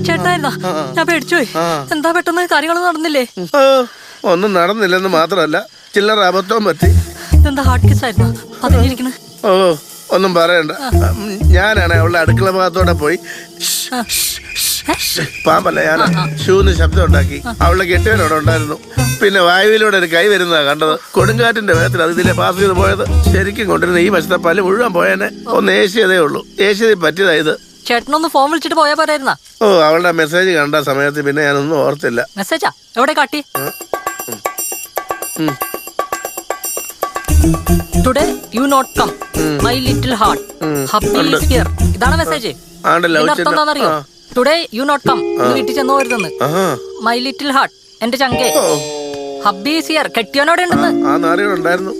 ചേട്ടായിരുന്നാ ഞാൻ പേടിച്ചുപോയി. എന്താ പെട്ടെന്ന് കാര്യങ്ങളൊന്നും നടന്നില്ലേ? ഒന്നും നടന്നില്ലെന്ന് മാത്രമല്ല ചില്ലറ അബദ്ധവും പറ്റി. ഇതെന്താ ഹാർട്ട് കേസ് ആയിരുന്നോ പതിഞ്ഞിരിക്കണേ? ഓ ഒന്നും പറയണ്ട. ഞാനാണ് അവളുടെ അടുക്കള ഭാഗത്തോടെ പോയി പാമ്പല്ല ഞാൻ ഷൂന്ന് ശബ്ദം ഉണ്ടാക്കി. അവളുടെ കെട്ടിയവനോടെ ഉണ്ടായിരുന്നു. പിന്നെ വായുവിലൂടെ ഒരു കൈ വരുന്നതാ കണ്ടത്. കൊടുങ്കാറ്റിന്റെ വേഗത്തിൽ അത് ഇതിലെ പാസ് ചെയ്ത് പോയത്. ശരിക്കും കൊണ്ടിരുന്ന ഈ വശത്തെ പല്ല് മുഴുവൻ പോയേനെ. ഒന്ന് ഏഷ്യതേ ഉള്ളൂ. ഏഷ്യയിൽ പറ്റിയതാ ഇത്. ചേട്ടനൊന്ന് ഫോൺ വിളിച്ചിട്ട് പോയാ പോരായിരുന്നാ? ഓ അവളുടെ മെസ്സേജ് കണ്ട സമയത്ത് പിന്നെ ഞാനൊന്നും ഓർത്തില്ല. മെസ്സേജാ? എവിടെ കാട്ടി? Today you not come my little heart hubby is here. ഇതാണ് മെസ്സേജ്. അർത്ഥം എന്താണെന്നറിയോ? ടുഡേ യു നോട്ട് കം വീട്ടിൽ ചെന്ന് പോരുതെന്ന്. മൈ ലിറ്റിൽ ഹാർട്ട് എന്റെ ചങ്കേ. Hubby is here. കെട്ടിയോനോടെ ഉണ്ടെന്ന്. ആ നാറികളുണ്ടായിരുന്നു.